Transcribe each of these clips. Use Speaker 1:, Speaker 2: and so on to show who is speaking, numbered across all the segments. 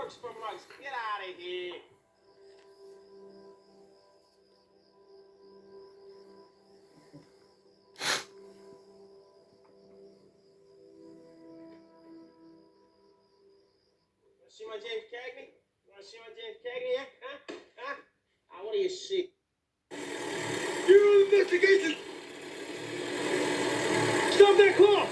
Speaker 1: works for months. Get out of here. See my James Cagney? You want to see my James Cagney? Huh? Huh? What do you see? You investigation! Stop that clock!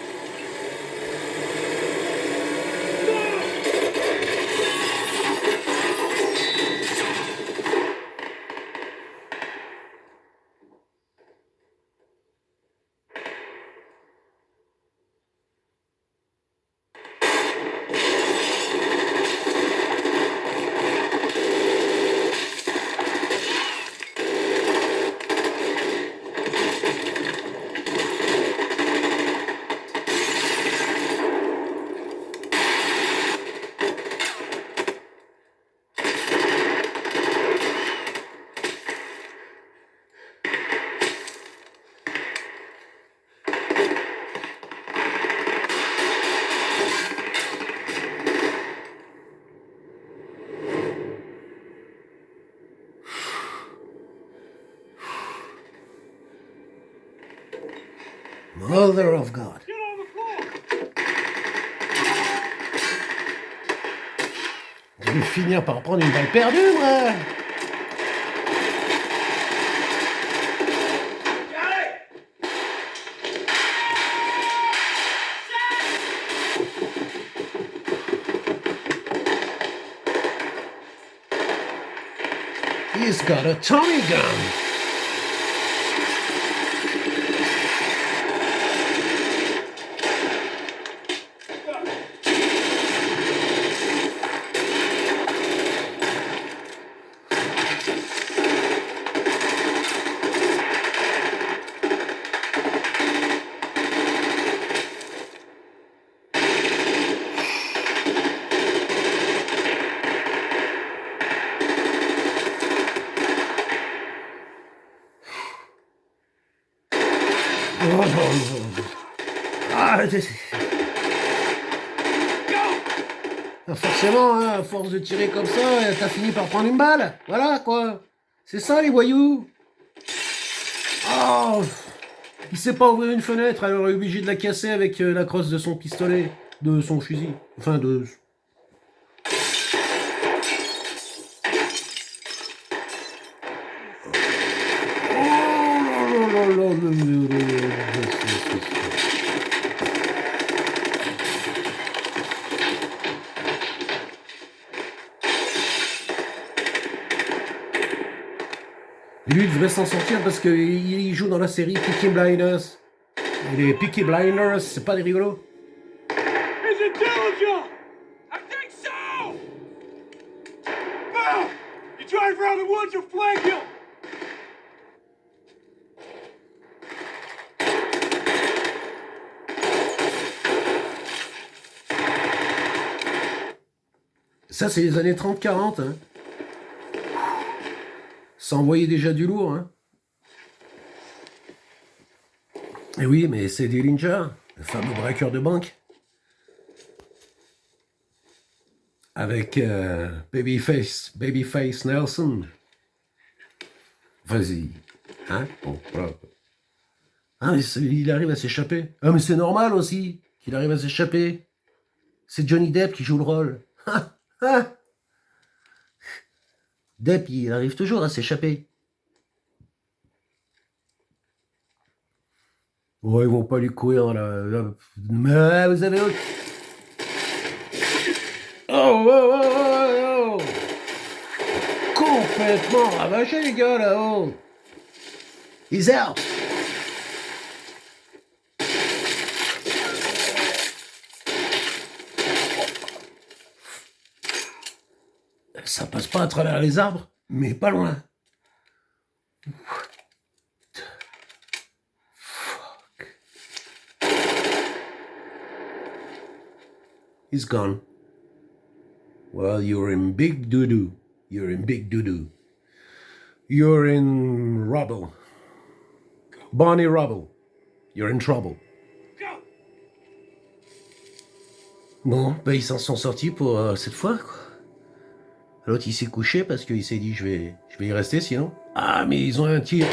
Speaker 2: Mother of God.
Speaker 1: Get on the floor!
Speaker 2: Je vais finir par prendre une balle perdue, moi. He's got a Tommy gun. Oh, non. Ah, forcément, hein, à force de tirer comme ça, t'as fini par prendre une balle. Voilà, quoi. C'est ça, les voyous. Oh, il sait pas ouvrir une fenêtre, alors il est obligé de la casser avec la crosse de son pistolet, de son fusil. Enfin, de... Lui devrait s'en sortir parce qu'il joue dans la série Peaky Blinders. Et les Peaky Blinders, c'est pas des rigolos.
Speaker 1: Is it Dillinger? I think so! Bow! You drive around the woods, you'll flank him!
Speaker 2: Ça, c'est les années 30-40. Hein. Ça envoyait déjà du lourd. Hein. Et oui, mais c'est Dillinger, le fameux braqueur de banque. Avec Babyface Nelson. Vas-y. Hein? Bon, voilà. Ah, il arrive à s'échapper. Ah, mais c'est normal aussi qu'il arrive à s'échapper. C'est Johnny Depp qui joue le rôle. Ah, ah. Depp, il arrive toujours à s'échapper. Oh, ils vont pas lui courir là. Mais vous avez... Oh, oh, oh, oh, oh. Complètement ravagé, les gars, là-haut. He's out. Ça passe pas à travers les arbres, mais pas loin. Fuck. He's gone. Well, you're in big doo-doo. You're in big doo-doo. You're in rubble. Bonnie Rubble. You're in trouble.
Speaker 1: Go!
Speaker 2: Bon, bah ils s'en sont sortis pour cette fois, quoi. L'autre, il s'est couché parce qu'il s'est dit, je vais y rester sinon. Ah, mais ils ont un tireur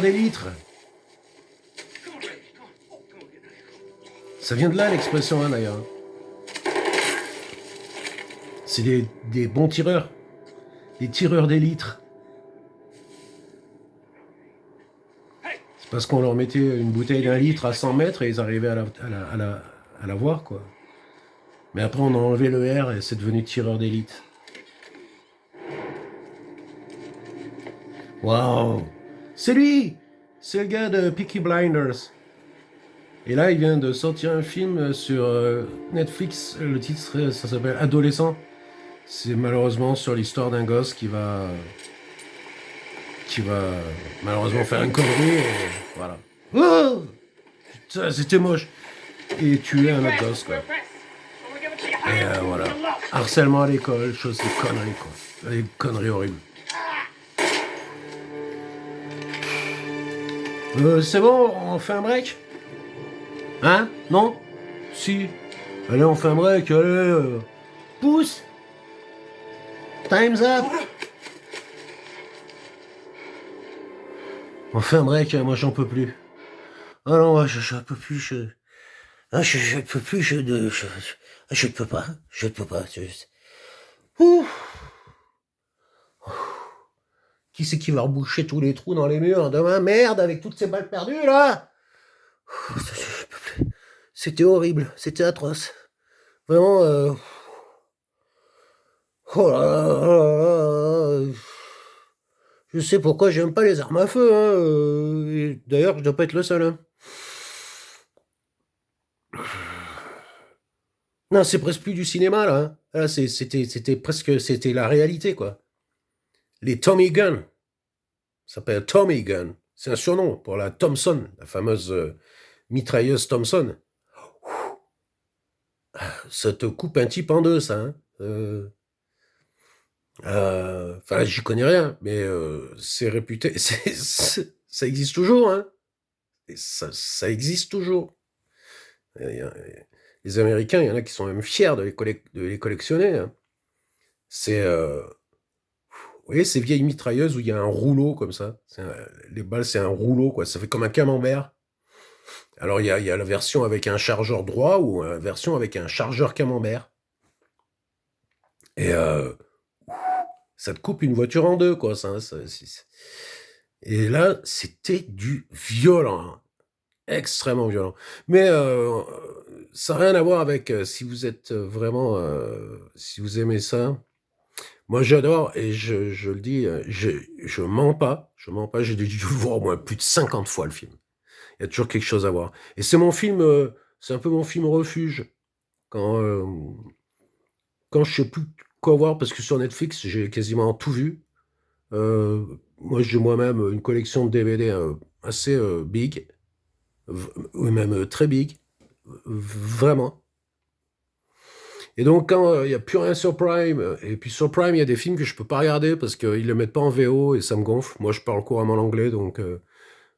Speaker 2: d'élite. Ça vient de là, l'expression, hein, d'ailleurs. C'est des bons tireurs. Des tireurs d'élite. C'est parce qu'on leur mettait une bouteille d'1 litre à 100 mètres et ils arrivaient à la voir, quoi. Mais après, on a enlevé le R et c'est devenu tireur d'élite. Waouh! C'est lui! C'est le gars de Peaky Blinders. Et là, il vient de sortir un film sur Netflix. Le titre, ça s'appelle Adolescent. C'est malheureusement sur l'histoire d'un gosse qui va malheureusement faire une connerie. Et voilà. Oh, putain, c'était moche. Et tuer un autre gosse, quoi. Et voilà. Harcèlement à l'école, chose de conneries, quoi. Des conneries horribles. C'est bon, on fait un break? Hein? Non? Si. Allez, on fait un break, allez. Pousse! Time's up! On fait un break, moi j'en peux plus. Ah non, moi je peux plus, je peux plus, je peux pas, je peux pas. Ouh. Qui c'est qui va reboucher tous les trous dans les murs demain? Merde, avec toutes ces balles perdues là! Je peux plus. C'était horrible, c'était atroce. Vraiment, oh là là, je sais pourquoi j'aime pas les armes à feu, hein. Et d'ailleurs, je dois pas être le seul, hein. Non, c'est presque plus du cinéma, là, hein. Là, c'était la réalité, quoi. Les Tommy Gun. Ça s'appelle Tommy Gun. C'est un surnom pour la Thompson, la fameuse mitrailleuse Thompson. Ça te coupe un type en deux, ça, hein. Enfin, j'y connais rien, mais c'est réputé. Ça existe toujours, hein. Et ça existe toujours. Les Américains, il y en a qui sont même fiers de les collectionner, hein. C'est, vous voyez ces vieilles mitrailleuses où il y a un rouleau comme ça. Les balles, c'est un rouleau, quoi. Ça fait comme un camembert. Alors, il y a la version avec un chargeur droit ou la version avec un chargeur camembert. Et ça te coupe une voiture en deux, quoi. Et là, c'était du violent, hein. Extrêmement violent. Mais ça n'a rien à voir avec si vous êtes vraiment, si vous aimez ça. Moi, j'adore et je le dis, je mens pas, j'ai dû le voir au moins plus de 50 fois le film. Il y a toujours quelque chose à voir. Et c'est mon film, c'est un peu mon film refuge. Quand, quand je sais plus quoi voir, parce que sur Netflix, j'ai quasiment tout vu. Moi, j'ai moi-même une collection de DVD assez big, ou même très big, vraiment. Et donc, quand il n'y a plus rien sur Prime, et puis sur Prime, il y a des films que je peux pas regarder parce qu'ils ne le mettent pas en VO et ça me gonfle. Moi, je parle couramment l'anglais, donc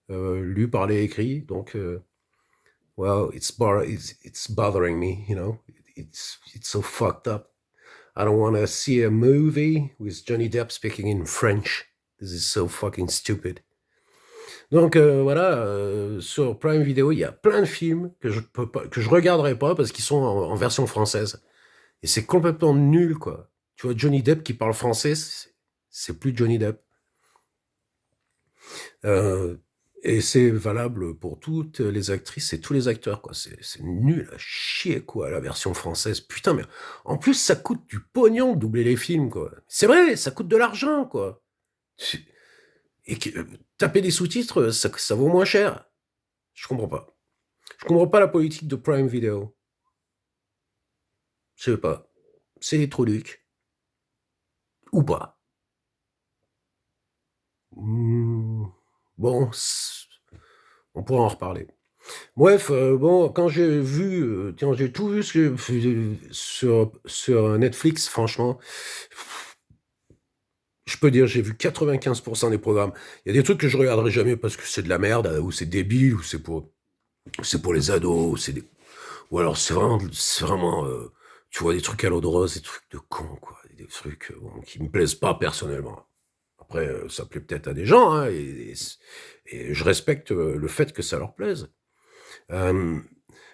Speaker 2: lu, parlé, écrit. Donc, well, it's bothering me, you know. It's so fucked up. I don't want to see a movie with Johnny Depp speaking in French. This is so fucking stupid. Donc voilà, sur Prime Video, il y a plein de films que je regarderai pas parce qu'ils sont en version française. Et c'est complètement nul, quoi. Tu vois, Johnny Depp qui parle français, c'est plus Johnny Depp. Et c'est valable pour toutes les actrices et tous les acteurs, quoi. C'est nul à chier, quoi, la version française. Putain, mais en plus, ça coûte du pognon de doubler les films, quoi. C'est vrai, ça coûte de l'argent, quoi. Et taper des sous-titres, ça vaut moins cher. Je comprends pas. Je comprends pas la politique de Prime Video. Je sais pas. C'est des trolucs. Ou pas. Bon, on pourra en reparler. Bref, bon, quand j'ai vu, j'ai tout vu sur Netflix, franchement, je peux dire, j'ai vu 95% des programmes. Il y a des trucs que je regarderai jamais parce que c'est de la merde, ou c'est débile, ou c'est pour les ados, ou alors c'est vraiment, tu vois, des trucs à l'eau de rose, des trucs de con, quoi. des trucs bon, qui me plaisent pas personnellement. Après, ça plaît peut-être à des gens, hein, et je respecte le fait que ça leur plaise. Euh,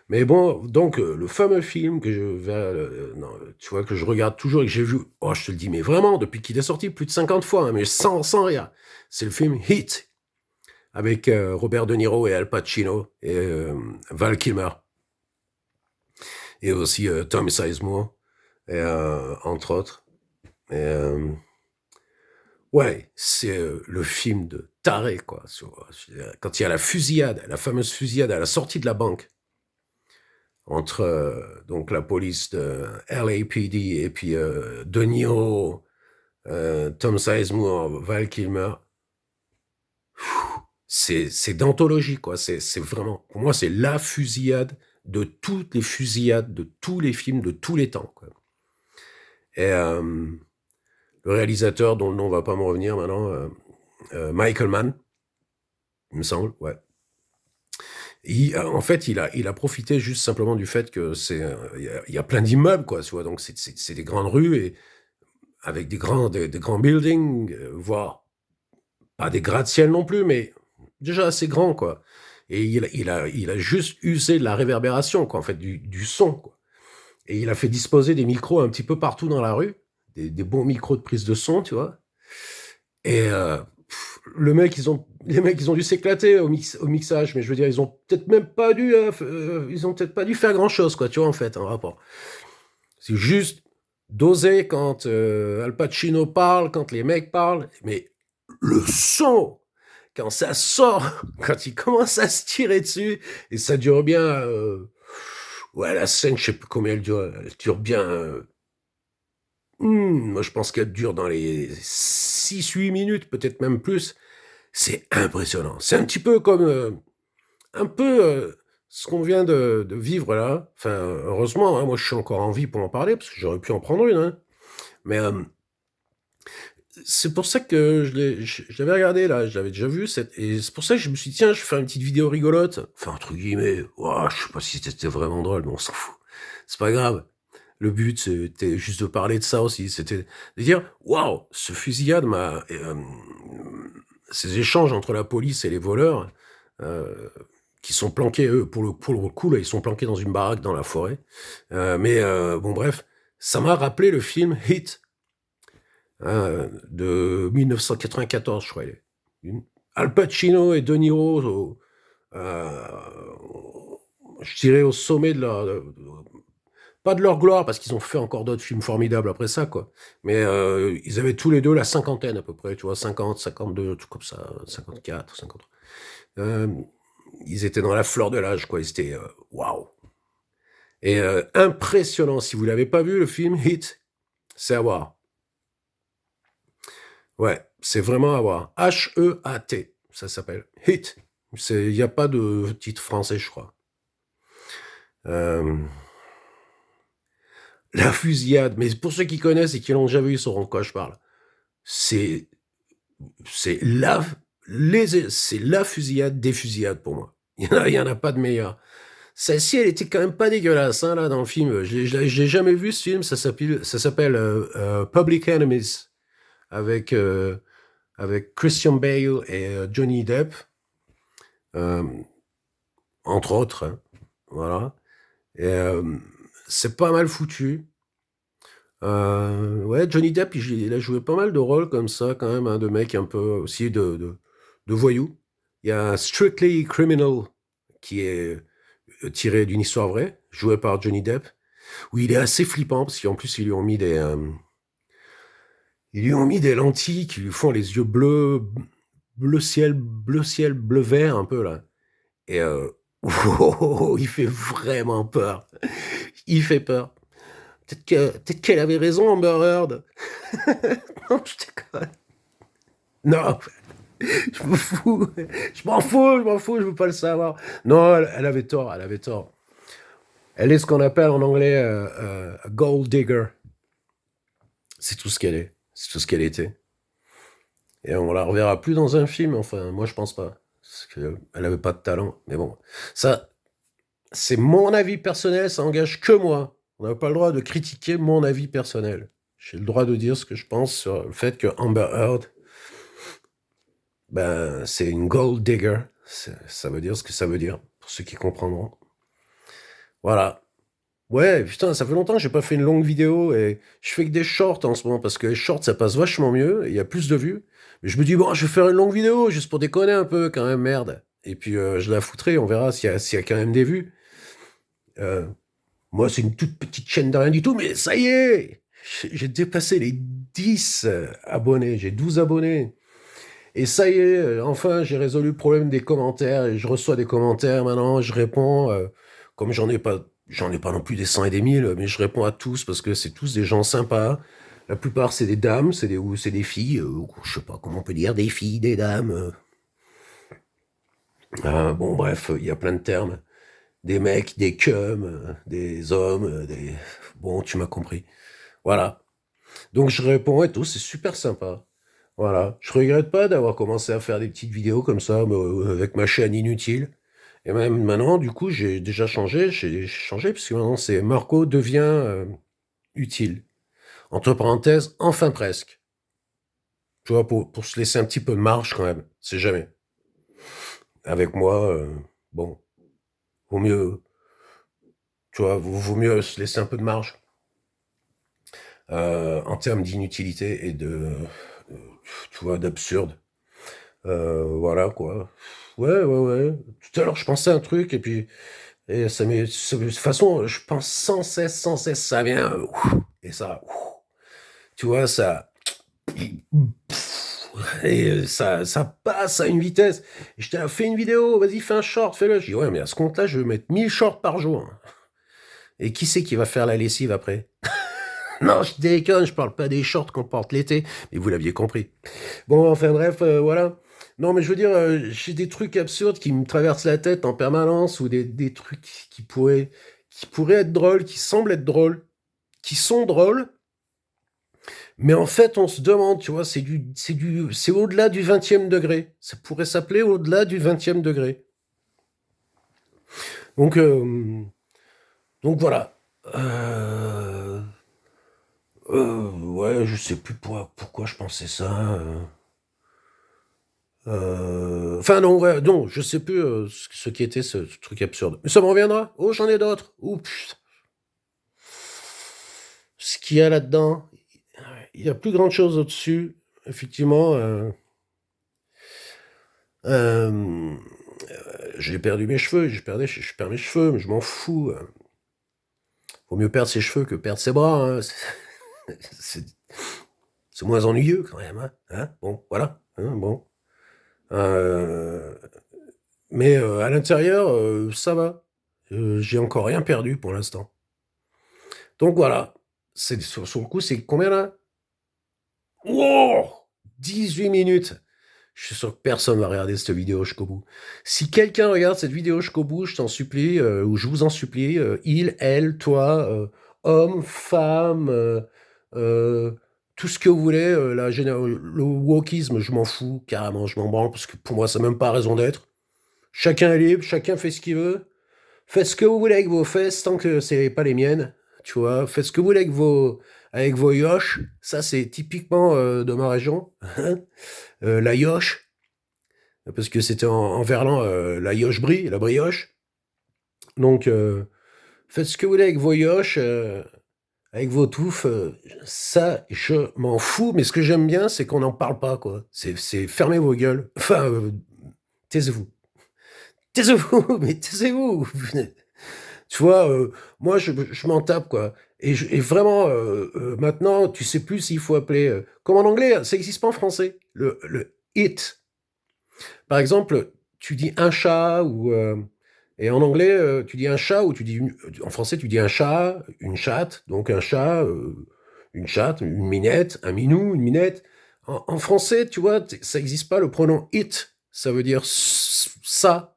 Speaker 2: mais bon, donc le fameux film que je vais, non, tu vois, que je regarde toujours et que j'ai vu, oh, je te le dis, mais vraiment, depuis qu'il est sorti plus de 50 fois, hein, mais sans rire, c'est le film Heat, avec Robert De Niro et Al Pacino et Val Kilmer, et aussi Tom Sizemore, et, entre autres. Et, ouais, c'est le film de taré, quoi. Quand il y a la fusillade, la fameuse fusillade à la sortie de la banque, entre donc la police de LAPD et puis De Niro, Tom Sizemore, Val Kilmer, c'est d'anthologie, quoi. C'est vraiment, pour moi, c'est la fusillade de toutes les fusillades, de tous les films, de tous les temps, quoi. Et le réalisateur, dont le nom va pas me revenir maintenant, Michael Mann, il me semble, ouais. En fait, il a profité juste simplement du fait que il y a plein d'immeubles, quoi, tu vois. Donc c'est des grandes rues et avec des grands buildings, voire pas des gratte-ciel non plus, mais déjà assez grand, quoi. Et il a juste usé de la réverbération, quoi, en fait, du son, quoi. Et il a fait disposer des micros un petit peu partout dans la rue, des bons micros de prise de son, tu vois. Et les mecs, ils ont dû s'éclater au mixage, mais je veux dire, ils ont peut-être même pas dû, ils ont peut-être pas dû faire grand-chose, quoi, tu vois, en fait, en rapport. C'est juste doser quand Al Pacino parle, quand les mecs parlent, mais le son, quand ça sort, quand il commence à se tirer dessus, et ça dure bien, ouais, la scène, je sais plus combien elle dure bien, moi je pense qu'elle dure dans les 6 8 minutes, peut-être même plus. C'est impressionnant. C'est un petit peu comme, un peu ce qu'on vient de vivre là. Enfin, heureusement, hein, moi je suis encore en vie pour en parler, parce que j'aurais pu en prendre une, hein. Mais c'est pour ça que je l'avais regardé là, je l'avais déjà vu, et c'est pour ça que je me suis dit, tiens, je vais faire une petite vidéo rigolote. Enfin, entre guillemets, ouah, je sais pas si c'était vraiment drôle, mais on s'en fout. C'est pas grave. Le but, c'était juste de parler de ça aussi. C'était de dire, waouh, ce fusillade ces échanges entre la police et les voleurs, euh, qui sont planqués, eux, pour le coup, là, ils sont planqués dans une baraque dans la forêt. Bon, bref, ça m'a rappelé le film Hit, hein, de 1994, je crois. Al Pacino et De Niro, euh, je dirais au sommet de pas de leur gloire, parce qu'ils ont fait encore d'autres films formidables après ça, quoi. Mais ils avaient tous les deux la cinquantaine à peu près, tu vois, 50, 52, tout comme ça, 54, 53. Euh, Ils étaient dans la fleur de l'âge, quoi. Ils étaient waouh. Et impressionnant, si vous l'avez pas vu, le film Hit, c'est à voir. Ouais, c'est vraiment à voir. H-E-A-T, ça s'appelle. Hit. Il n'y a pas de titre français, je crois. Euh, la fusillade, mais pour ceux qui connaissent et qui l'ont déjà vu, ils sauront de quoi je parle. C'est c'est la c'est la fusillade des fusillades pour moi. Il y en a pas de meilleure. Celle-ci, elle était quand même pas dégueulasse, hein, là, dans le film. J'ai jamais vu ce film. Ça s'appelle Public Enemies, avec avec Christian Bale et Johnny Depp, euh, entre autres, hein, voilà. Et c'est pas mal foutu. Ouais, Johnny Depp, il a joué pas mal de rôles comme ça, quand même, hein, de mecs un peu aussi de voyous. Il y a Strictly Criminal, qui est tiré d'une histoire vraie, joué par Johnny Depp, où il est assez flippant, parce qu'en plus, ils lui ont mis des lentilles qui lui font les yeux bleus, bleu ciel, bleu vert, un peu, là. Et il fait vraiment peur. Il fait peur. Peut-être qu'elle avait raison, Amber Heard. Non, je déconne. Non, je me fous. Je m'en fous, je veux pas le savoir. Non, elle avait tort, elle avait tort. Elle est ce qu'on appelle en anglais gold digger. C'est tout ce qu'elle est. C'est tout ce qu'elle était. Et on la reverra plus dans un film, enfin, moi je pense pas. Parce qu'elle avait pas de talent. Mais bon, ça, c'est mon avis personnel, ça engage que moi. On n'a pas le droit de critiquer mon avis personnel. J'ai le droit de dire ce que je pense sur le fait que Amber Heard, ben, c'est une gold digger. Ça veut dire ce que ça veut dire, pour ceux qui comprendront. Voilà. Ouais, putain, ça fait longtemps que j'ai pas fait une longue vidéo et je fais que des shorts en ce moment parce que les shorts ça passe vachement mieux, il y a plus de vues. Mais je me dis, bon, je vais faire une longue vidéo juste pour déconner un peu quand même, merde. Et puis je la foutrai, on verra s'il y a quand même des vues. Euh, Moi, c'est une toute petite chaîne de rien du tout, mais ça y est, j'ai dépassé les 10 abonnés, j'ai 12 abonnés. Et ça y est, enfin, j'ai résolu le problème des commentaires et je reçois des commentaires maintenant, je réponds, comme j'en ai pas non plus des 100 et des 1000, mais je réponds à tous parce que c'est tous des gens sympas. La plupart, c'est des dames, ou c'est des filles, je sais pas comment on peut dire, des filles, des dames. Bon, bref, il y a plein de termes. Des mecs, des cums, des hommes, des... Bon, tu m'as compris. Voilà. Donc je réponds à tous, c'est super sympa. Voilà. Je regrette pas d'avoir commencé à faire des petites vidéos comme ça, avec ma chaîne inutile. Et même maintenant, du coup, j'ai changé, parce que maintenant c'est Marco devient utile. Entre parenthèses, enfin presque. Tu vois, pour se laisser un petit peu de marge quand même. C'est jamais. Avec moi, bon, vaut mieux, tu vois, vaut mieux se laisser un peu de marge. En termes d'inutilité et euh, tu vois, d'absurde. Voilà, quoi. Ouais, ouais, ouais. Tout à l'heure, je pensais à un truc, et puis, et de toute façon, je pense sans cesse, ça vient, et ça, tu vois, ça, et ça passe à une vitesse. Et je t'ai fait une vidéo, vas-y, fais un short, fais-le. Je dis, ouais, mais à ce compte-là, je vais mettre 1000 shorts par jour. Et qui c'est qui va faire la lessive après? Non, je déconne, je parle pas des shorts qu'on porte l'été, mais vous l'aviez compris. Bon, enfin bref, voilà. Non, mais je veux dire, j'ai des trucs absurdes qui me traversent la tête en permanence, ou des trucs qui pourraient être drôles, qui semblent être drôles, qui sont drôles, mais en fait, on se demande, tu vois, c'est au-delà du 20e degré. Ça pourrait s'appeler au-delà du 20e degré. Donc, euh, donc voilà. Euh, ouais, je sais plus pourquoi je pensais ça. Enfin non, ouais, non, je sais plus ce qui était ce truc absurde. Mais ça me reviendra. Oh, j'en ai d'autres. Oups. Ce qu'il y a là-dedans, il y a plus grande chose au-dessus. Effectivement, euh, j'ai perdu mes cheveux, je perds mes cheveux, mais je m'en fous. Vaut mieux perdre ses cheveux que perdre ses bras, hein. C'est c'est moins ennuyeux quand même, hein. Hein, bon, voilà. Hein, bon. Euh, mais à l'intérieur, ça va. J'ai encore rien perdu pour l'instant. Donc voilà. Sur le coup, c'est combien là? Wow! 18 minutes. Je suis sûr que personne va regarder cette vidéo jusqu'au bout. Si quelqu'un regarde cette vidéo jusqu'au bout, je t'en supplie, ou je vous en supplie, il, elle, toi, homme, femme, euh, tout ce que vous voulez, le wokisme, je m'en fous, carrément, je m'en branle, parce que pour moi, ça n'a même pas raison d'être. Chacun est libre, chacun fait ce qu'il veut. Faites ce que vous voulez avec vos fesses, tant que c'est pas les miennes, tu vois. Faites ce que vous voulez avec vos yoches. Ça, c'est typiquement de ma région. La yoche, parce que c'était en verlan la yoche brie, la brioche. Donc, faites ce que vous voulez avec vos yoches, avec vos touffes. Ça, je m'en fous. Mais ce que j'aime bien, c'est qu'on n'en parle pas, quoi. C'est fermez vos gueules. Enfin, taisez-vous. Taisez-vous, mais taisez-vous. Tu vois, moi, je m'en tape, quoi. Et vraiment, maintenant, tu sais plus s'il faut appeler... comme en anglais, ça n'existe pas en français. Le it. Par exemple, tu dis un chat, et en anglais, tu dis un chat, ou en français, tu dis un chat, une chatte. Donc un chat, une chatte, une minette, un minou, une minette. En français, tu vois, ça n'existe pas le pronom it. Ça veut dire ça.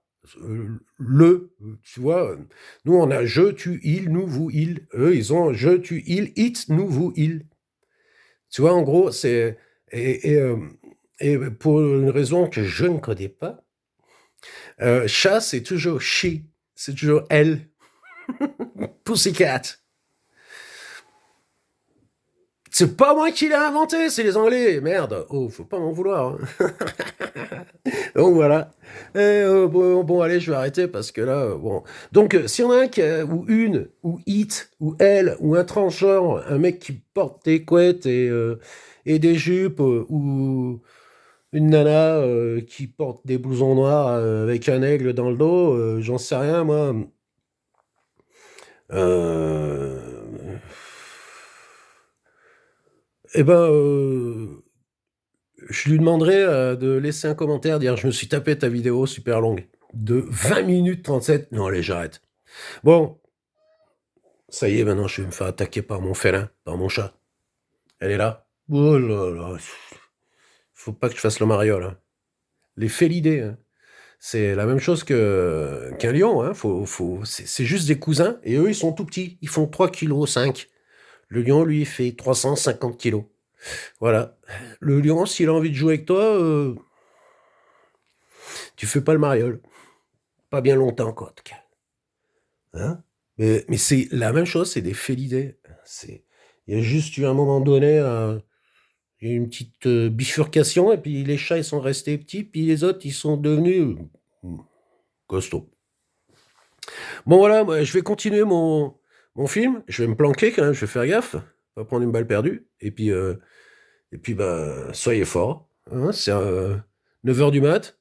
Speaker 2: Tu vois, nous on a je, tu, il, nous, vous, il. Eux, ils ont je, tu, il, it, nous, vous, il. Tu vois, en gros, c'est. Et pour une raison que je ne connais pas, chat, c'est toujours she. C'est toujours elle. Pussycat. C'est pas moi qui l'ai inventé, c'est les Anglais. Merde. Oh, faut pas m'en vouloir. Hein. Donc voilà. Bon, allez, je vais arrêter parce que là, bon. Donc, s'il y en a un ou une, ou it, ou elle, ou un transgenre, un mec qui porte des couettes et des jupes, ou une nana qui porte des blousons noirs avec un aigle dans le dos, j'en sais rien, moi. Euh, eh ben, je lui demanderai de laisser un commentaire, dire je me suis tapé ta vidéo super longue, de 20 minutes 37. Non, allez, j'arrête. Bon, ça y est, maintenant je vais me faire attaquer par mon félin, par mon chat. Elle est là. Oh là là. Faut pas que je fasse le mariole. Hein. Les félidés, hein. C'est la même chose qu'un lion. Hein. C'est juste des cousins, et eux, ils sont tout petits. Ils font 3 kg 5. Le lion, lui, il fait 350 kilos. Voilà. Le lion, s'il a envie de jouer avec toi, tu fais pas le mariole. Pas bien longtemps, quoi, en tout cas. Hein, mais c'est la même chose, c'est des félidés. Il y a juste eu un moment donné, il y a eu une petite bifurcation, et puis les chats, ils sont restés petits, puis les autres, ils sont devenus costauds. Bon, voilà, moi, je vais continuer mon film. Je vais me planquer quand même, je vais faire gaffe. Pas prendre une balle perdue. Et puis bah, soyez forts. Hein, c'est 9h du mat.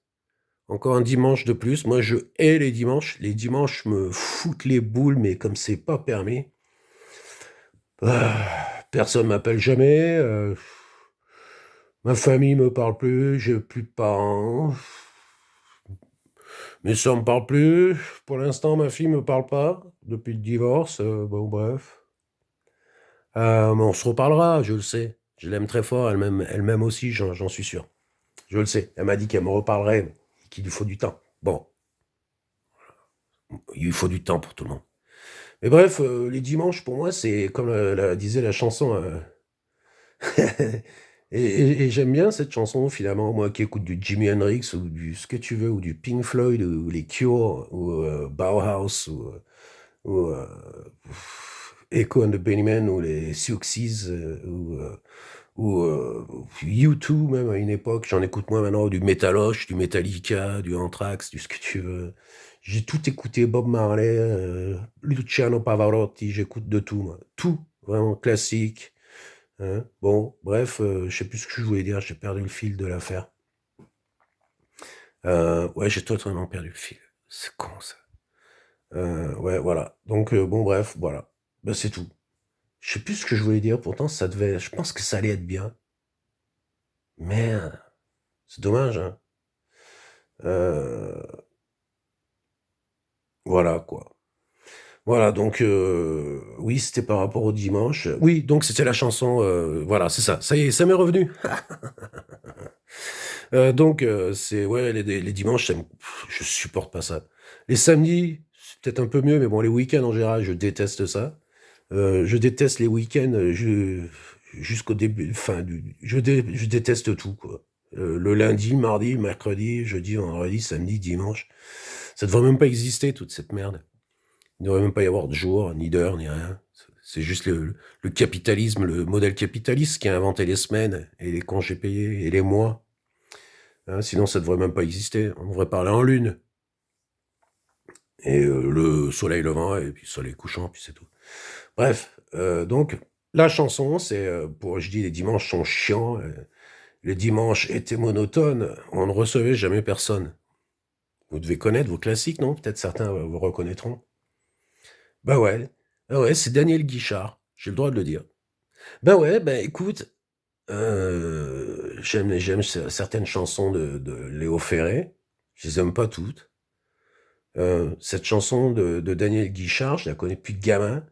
Speaker 2: Encore un dimanche de plus. Moi, je hais les dimanches. Les dimanches me foutent les boules, mais comme c'est pas permis. Personne m'appelle jamais. Ma famille me parle plus. J'ai plus de parents. Mes soeurs me parlent plus. Pour l'instant, ma fille me parle pas. Depuis le divorce. Bon, bref. Mais on se reparlera, je le sais. Je l'aime très fort. Elle m'aime aussi, j'en suis sûr. Je le sais. Elle m'a dit qu'elle me reparlerait, qu'il lui faut du temps. Bon, il lui faut du temps pour tout le monde. Mais bref, les dimanches, pour moi, c'est comme disait la chanson. Et j'aime bien cette chanson, finalement. Moi qui écoute du Jimi Hendrix, ou du ce que tu veux, ou du Pink Floyd, ou les Cure, ou Bauhaus, ou Echo and the Bunnymen, ou les Siouxsies, ou U2, même à une époque. J'en écoute moins maintenant, du Metaloche, du Metallica, du Anthrax, du ce que tu veux. J'ai tout écouté, Bob Marley, Luciano Pavarotti, j'écoute de tout, moi. Tout, vraiment classique. Hein. Bon, bref, je sais plus ce que je voulais dire, j'ai perdu le fil de l'affaire. Ouais, j'ai totalement perdu le fil. C'est con, ça. Ouais, voilà. Donc, bon, bref, voilà. Ben, c'est tout. Je sais plus ce que je voulais dire, pourtant, je pense que ça allait être bien. Merde. C'est dommage, hein. Voilà, quoi. Voilà, donc, oui, c'était par rapport au dimanche. Oui, donc c'était la chanson, voilà, c'est ça. Ça y est, ça m'est revenu. Donc, c'est, ouais, les dimanches, je supporte pas ça. Les samedis, c'est peut-être un peu mieux, mais bon, les week-ends en général, je déteste ça. Je déteste les week-ends jusqu'au début, enfin, je déteste tout, quoi. Le lundi, mardi, mercredi, jeudi, vendredi, samedi, dimanche. Ça devrait même pas exister, toute cette merde. Il ne devrait même pas y avoir de jour, ni d'heure, ni rien. C'est juste le capitalisme, le modèle capitaliste qui a inventé les semaines et les congés payés et les mois. Hein, sinon, ça devrait même pas exister. On devrait parler en lune. Et le soleil levant, et puis le soleil couchant, puis c'est tout. Bref, donc, la chanson, c'est, je dis les dimanches sont chiants, les dimanches étaient monotones, on ne recevait jamais personne. Vous devez connaître vos classiques, non? Peut-être certains vous reconnaîtront. Bah ouais, ah ouais, c'est Daniel Guichard, j'ai le droit de le dire. Ben ouais, ben écoute, j'aime certaines chansons de Léo Ferré, je les aime pas toutes. Cette chanson de Daniel Guichard, je la connais depuis gamin.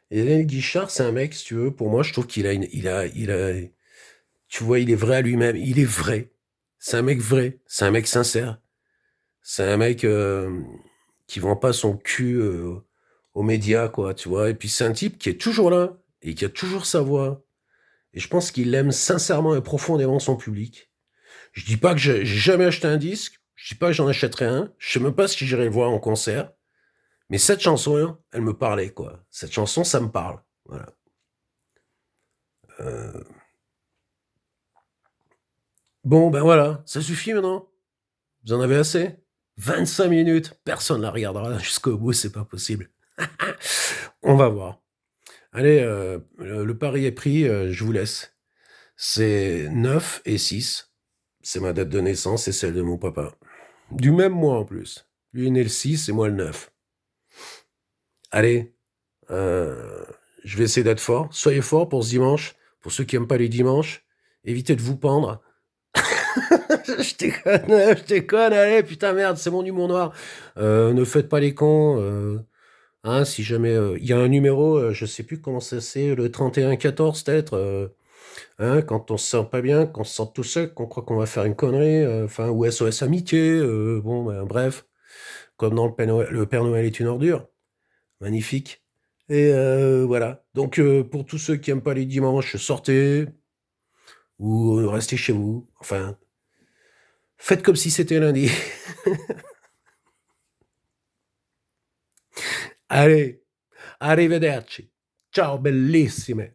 Speaker 2: Et Daniel Guichard, c'est un mec, si tu veux, pour moi, je trouve qu'il a tu vois, il est vrai à lui-même, il est vrai. C'est un mec vrai, c'est un mec sincère. C'est un mec qui vend pas son cul aux médias, quoi, tu vois. Et puis c'est un type qui est toujours là et qui a toujours sa voix. Et je pense qu'il aime sincèrement et profondément son public. Je dis pas que j'ai jamais acheté un disque, je dis pas que j'en achèterai un, je sais même pas si j'irai le voir en concert, mais cette chanson, elle me parlait, quoi. Cette chanson, ça me parle, voilà. Bon, ben voilà, ça suffit maintenant. Vous en avez assez? 25 minutes, personne ne la regardera jusqu'au bout, c'est pas possible. On va voir. Allez, le pari est pris, je vous laisse. C'est 9 et 6. C'est ma date de naissance et celle de mon papa. Du même mois en plus. Lui est né le 6 et moi le 9. Allez, je vais essayer d'être fort. Soyez forts pour ce dimanche. Pour ceux qui n'aiment pas les dimanches, évitez de vous pendre. Je déconne, allez, putain merde, c'est mon humour noir. Ne faites pas les cons. Hein, si jamais il y a un numéro, je sais plus comment ça c'est, le 3114 peut-être. Hein, quand on se sent pas bien, qu'on se sent tout seul, qu'on croit qu'on va faire une connerie, enfin, ou SOS Amitié, bon, ben, bref, comme dans le Père Noël est une ordure, magnifique. Et voilà. Donc, pour tous ceux qui aiment pas les dimanches, sortez ou restez chez vous. Enfin, faites comme si c'était lundi. Allez, arrivederci. Ciao, bellissime.